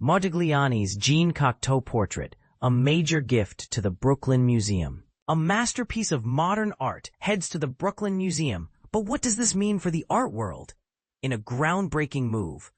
Modigliani's Jean Cocteau portrait, a major gift to the Brooklyn Museum. A masterpiece of modern art heads to the Brooklyn Museum, but what does this mean for the art world? In a groundbreaking move,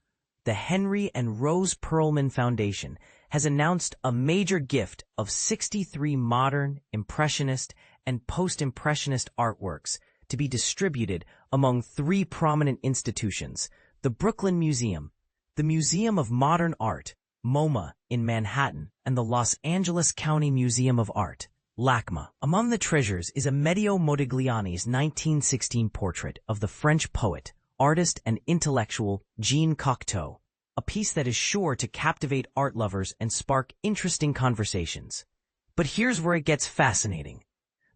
the Henry and Rose Pearlman Foundation has announced a major gift of 63 modern, impressionist, and post-impressionist artworks to be distributed among 3 prominent institutions: the Brooklyn Museum, the Museum of Modern Art, MoMA, in Manhattan, and the Los Angeles County Museum of Art, LACMA. Among the treasures is Amedeo Modigliani's 1916 portrait of the French poet, artist, and intellectual Jean Cocteau, a piece that is sure to captivate art lovers and spark interesting conversations. But here's where it gets fascinating.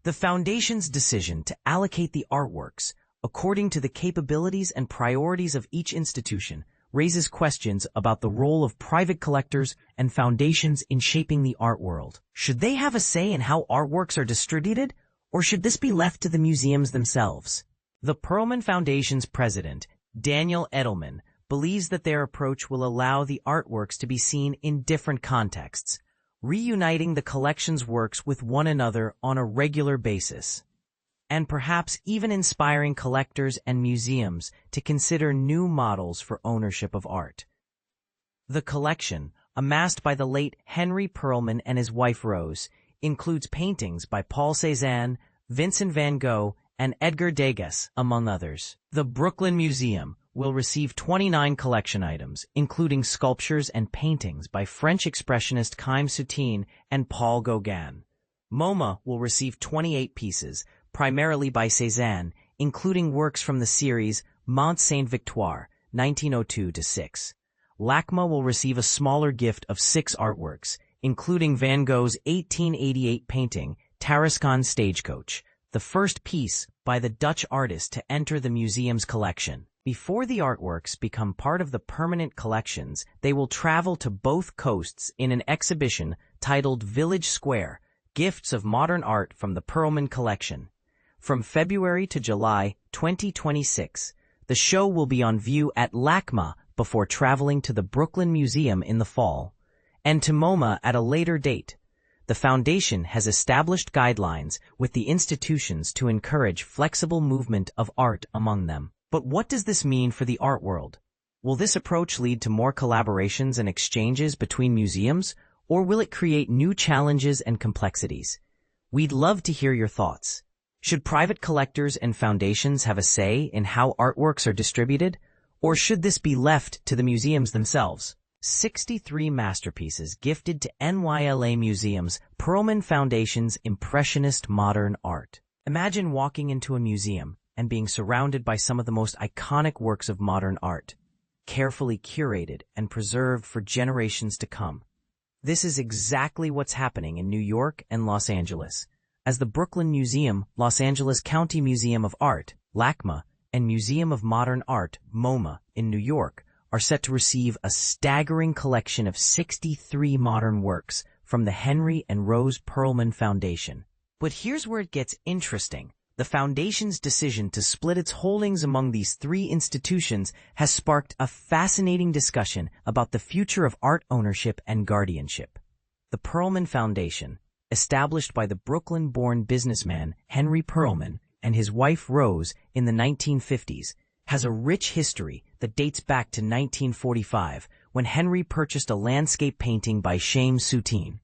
The Foundation's decision to allocate the artworks according to the capabilities and priorities of each institution raises questions about the role of private collectors and foundations in shaping the art world. Should they have a say in how artworks are distributed, or should this be left to the museums themselves? The Pearlman Foundation's president, Daniel Edelman, believes that their approach will allow the artworks to be seen in different contexts, reuniting the collection's works with one another on a regular basis, and perhaps even inspiring collectors and museums to consider new models for ownership of art. The collection, amassed by the late Henry Pearlman and his wife Rose, includes paintings by Paul Cézanne, Vincent van Gogh, and Edgar Degas, among others. The Brooklyn Museum will receive 29 collection items, including sculptures and paintings by French expressionist Jean Cocteau and Paul Gauguin. MoMA will receive 28 pieces, primarily by Cézanne, including works from the series Mont Sainte-Victoire, 1902-6. LACMA will receive a smaller gift of 6 artworks, including Van Gogh's 1888 painting, Tarascon Stagecoach, the first piece by the Dutch artist to enter the museum's collection. Before the artworks become part of the permanent collections, they will travel to both coasts in an exhibition titled Village Square, Gifts of Modern Art from the Pearlman Collection. From February to July 2026, the show will be on view at LACMA before traveling to the Brooklyn Museum in the fall, and to MoMA at a later date. The Foundation has established guidelines with the institutions to encourage flexible movement of art among them. But what does this mean for the art world? Will this approach lead to more collaborations and exchanges between museums, or will it create new challenges and complexities? We'd love to hear your thoughts. Should private collectors and foundations have a say in how artworks are distributed, or should this be left to the museums themselves? 63 masterpieces gifted to NYLA Museum's Pearlman Foundation's Impressionist Modern Art. Imagine walking into a museum and being surrounded by some of the most iconic works of modern art, carefully curated and preserved for generations to come. This is exactly what's happening in New York and Los Angeles, as the Brooklyn Museum, Los Angeles County Museum of Art, LACMA, and Museum of Modern Art, MoMA, in New York, are set to receive a staggering collection of 63 modern works from the Henry and Rose Pearlman Foundation. But here's where it gets interesting. The Foundation's decision to split its holdings among these 3 institutions has sparked a fascinating discussion about the future of art ownership and guardianship. The Pearlman Foundation, established by the Brooklyn-born businessman Henry Pearlman and his wife Rose in the 1950s, has a rich history that dates back to 1945, when Henry purchased a landscape painting by Jean Cocteau.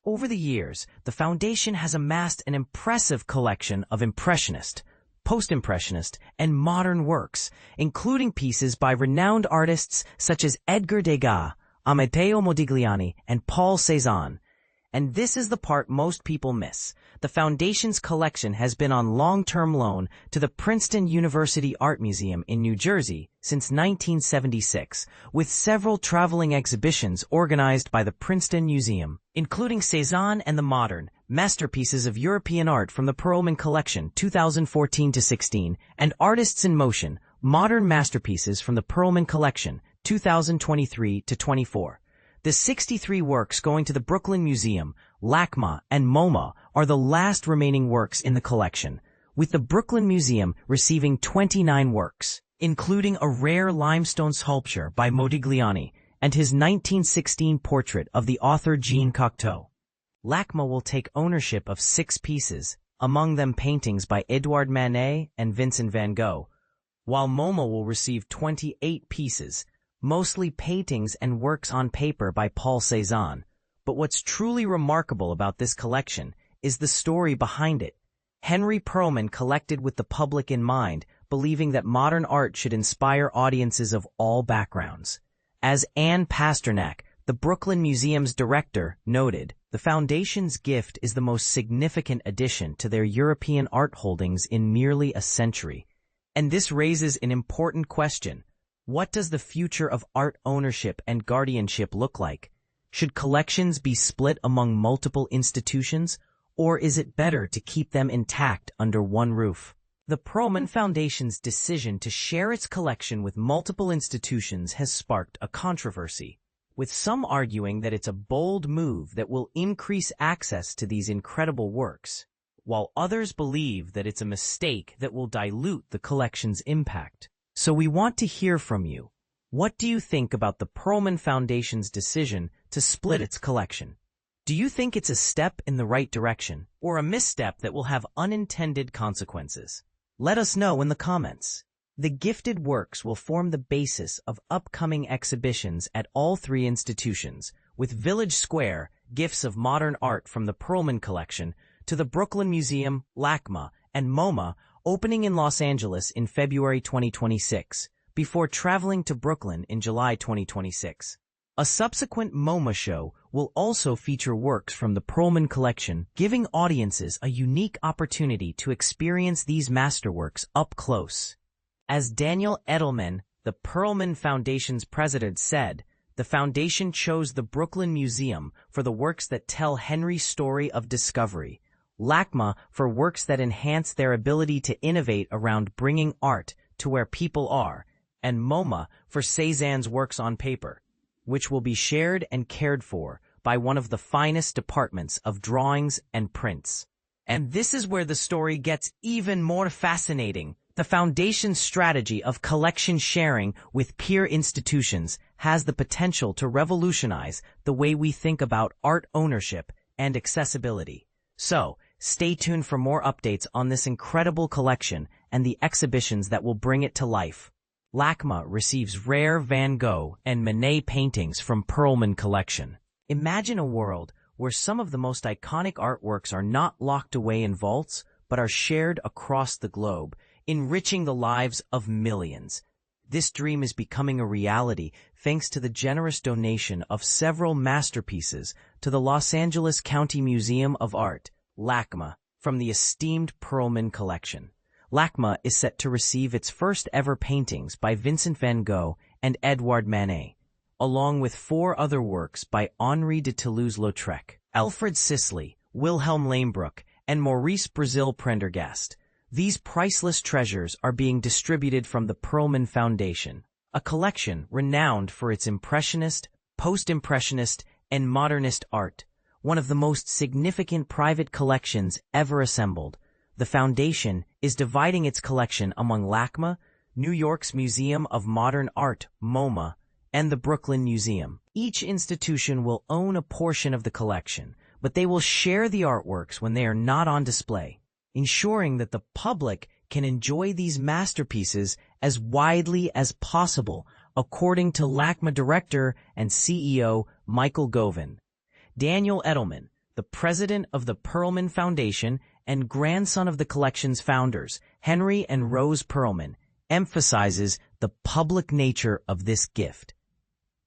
Over the years, the Foundation has amassed an impressive collection of Impressionist, Post-Impressionist, and modern works, including pieces by renowned artists such as Edgar Degas, Amedeo Modigliani, and Paul Cézanne. And this is the part most people miss. The Foundation's collection has been on long-term loan to the Princeton University Art Museum in New Jersey since 1976, with several traveling exhibitions organized by the Princeton Museum, including Cézanne and the Modern, Masterpieces of European Art from the Pearlman Collection 2014-16, and Artists in Motion, Modern Masterpieces from the Pearlman Collection 2023-24. The 63 works going to the Brooklyn Museum, LACMA, and MoMA are the last remaining works in the collection, with the Brooklyn Museum receiving 29 works, including a rare limestone sculpture by Modigliani and his 1916 portrait of the author Jean Cocteau. LACMA will take ownership of 6 pieces, among them paintings by Edouard Manet and Vincent van Gogh, while MoMA will receive 28 pieces, mostly paintings and works on paper by Paul Cézanne. But what's truly remarkable about this collection is the story behind it. Henry Pearlman collected with the public in mind, believing that modern art should inspire audiences of all backgrounds. As Anne Pasternak, the Brooklyn Museum's director, noted, the Foundation's gift is the most significant addition to their European art holdings in nearly a century. And this raises an important question. What does the future of art ownership and guardianship look like? Should collections be split among multiple institutions, or is it better to keep them intact under one roof? The Pearlman Foundation's decision to share its collection with multiple institutions has sparked a controversy, with some arguing that it's a bold move that will increase access to these incredible works, while others believe that it's a mistake that will dilute the collection's impact. So we want to hear from you. What do you think about the Pearlman Foundation's decision to split its collection? Do you think it's a step in the right direction, or a misstep that will have unintended consequences? Let us know in the comments. The gifted works will form the basis of upcoming exhibitions at all 3 institutions, with Village Square, gifts of modern art from the Pearlman Collection, to the Brooklyn Museum, LACMA, and MoMA opening in Los Angeles in February 2026, before traveling to Brooklyn in July 2026. A subsequent MoMA show will also feature works from the Pearlman Collection, giving audiences a unique opportunity to experience these masterworks up close. As Daniel Edelman, the Pearlman Foundation's president, said, the foundation chose the Brooklyn Museum for the works that tell Henry's story of discovery, LACMA for works that enhance their ability to innovate around bringing art to where people are, and MoMA for Cézanne's works on paper, which will be shared and cared for by one of the finest departments of drawings and prints. And this is where the story gets even more fascinating. The Foundation's strategy of collection sharing with peer institutions has the potential to revolutionize the way we think about art ownership and accessibility. So, stay tuned for more updates on this incredible collection and the exhibitions that will bring it to life. LACMA receives rare Van Gogh and Manet paintings from Pearlman Collection. Imagine a world where some of the most iconic artworks are not locked away in vaults, but are shared across the globe, enriching the lives of millions. This dream is becoming a reality thanks to the generous donation of several masterpieces to the Los Angeles County Museum of Art, LACMA, from the esteemed Pearlman Collection. LACMA is set to receive its first ever paintings by Vincent van Gogh and Edouard Manet, along with 4 other works by Henri de Toulouse-Lautrec, Alfred Sisley, Wilhelm Leinbruck, and Maurice Brazil Prendergast. These priceless treasures are being distributed from the Pearlman Foundation, a collection renowned for its Impressionist, Post-Impressionist, and Modernist art, one of the most significant private collections ever assembled. The Foundation is dividing its collection among LACMA, New York's Museum of Modern Art, MoMA, and the Brooklyn Museum. Each institution will own a portion of the collection, but they will share the artworks when they are not on display, ensuring that the public can enjoy these masterpieces as widely as possible, according to LACMA director and CEO Michael Govan. Daniel Edelman, the president of the Pearlman Foundation and grandson of the collection's founders, Henry and Rose Pearlman, emphasizes the public nature of this gift.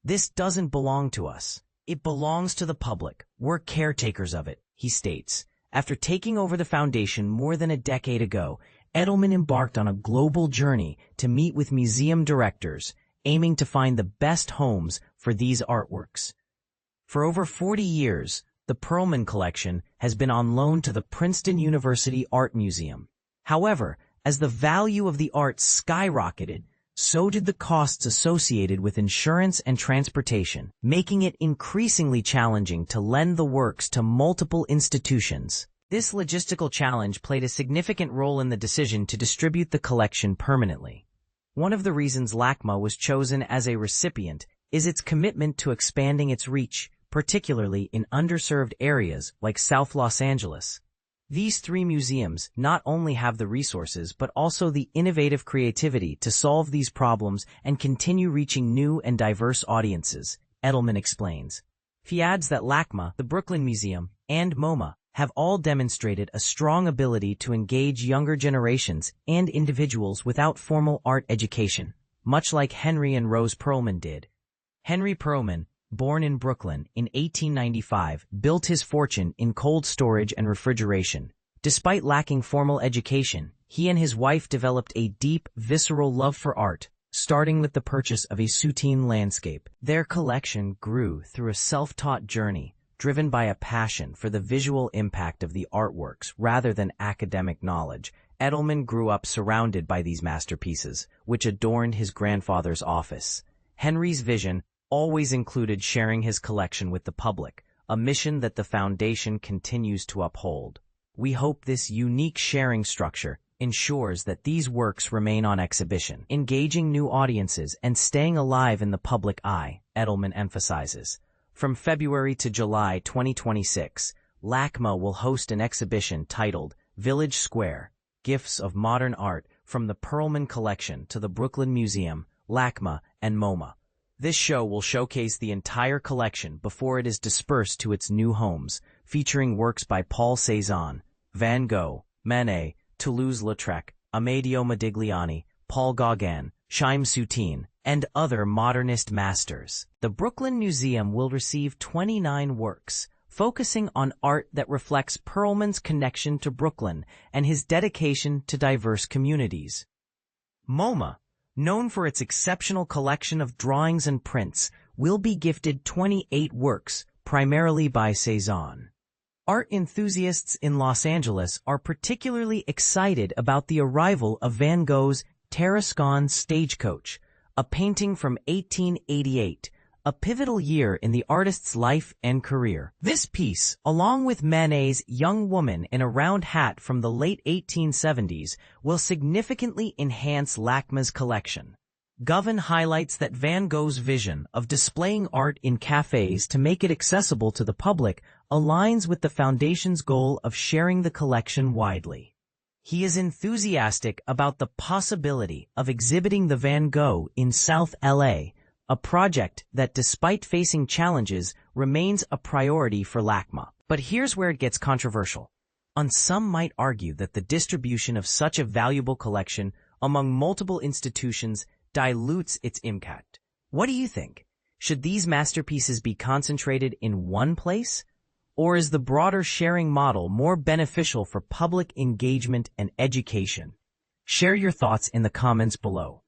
This doesn't belong to us. It belongs to the public. We're caretakers of it, he states. After taking over the foundation more than a decade ago, Edelman embarked on a global journey to meet with museum directors, aiming to find the best homes for these artworks. For over 40 years, the Pearlman Collection has been on loan to the Princeton University Art Museum. However, as the value of the art skyrocketed, so did the costs associated with insurance and transportation, making it increasingly challenging to lend the works to multiple institutions. This logistical challenge played a significant role in the decision to distribute the collection permanently. One of the reasons LACMA was chosen as a recipient is its commitment to expanding its reach, particularly in underserved areas like South Los Angeles. These three museums not only have the resources but also the innovative creativity to solve these problems and continue reaching new and diverse audiences, Edelman explains. He adds that LACMA, the Brooklyn Museum, and MoMA have all demonstrated a strong ability to engage younger generations and individuals without formal art education, much like Henry and Rose Pearlman did. Henry Pearlman, born in Brooklyn in 1895, built his fortune in cold storage and refrigeration. Despite lacking formal education, he and his wife developed a deep, visceral love for art, starting with the purchase of a soutine landscape. Their collection grew through a self-taught journey, driven by a passion for the visual impact of the artworks rather than academic knowledge. Edelman grew up surrounded by these masterpieces, which adorned his grandfather's office. Henry's vision always included sharing his collection with the public, a mission that the foundation continues to uphold. We hope this unique sharing structure ensures that these works remain on exhibition, engaging new audiences and staying alive in the public eye, Edelman emphasizes. From February to July 2026, LACMA will host an exhibition titled Village Square, Gifts of Modern Art from the Pearlman Collection to the Brooklyn Museum, LACMA, and MoMA. This show will showcase the entire collection before it is dispersed to its new homes, featuring works by Paul Cézanne, Van Gogh, Manet, Toulouse-Lautrec, Amedeo Modigliani, Paul Gauguin, Chaim Soutine, and other modernist masters. The Brooklyn Museum will receive 29 works, focusing on art that reflects Pearlman's connection to Brooklyn and his dedication to diverse communities. MoMA, known for its exceptional collection of drawings and prints, will be gifted 28 works, primarily by Cézanne. Art enthusiasts in Los Angeles are particularly excited about the arrival of Van Gogh's Tarascon Stagecoach, a painting from 1888, a pivotal year in the artist's life and career. This piece, along with Manet's Young Woman in a Round Hat from the late 1870s, will significantly enhance LACMA's collection. Govan highlights that Van Gogh's vision of displaying art in cafes to make it accessible to the public aligns with the Foundation's goal of sharing the collection widely. He is enthusiastic about the possibility of exhibiting the Van Gogh in South LA, a project that, despite facing challenges, remains a priority for LACMA. But here's where it gets controversial. Some might argue that the distribution of such a valuable collection among multiple institutions dilutes its impact. What do you think? Should these masterpieces be concentrated in one place? Or is the broader sharing model more beneficial for public engagement and education? Share your thoughts in the comments below.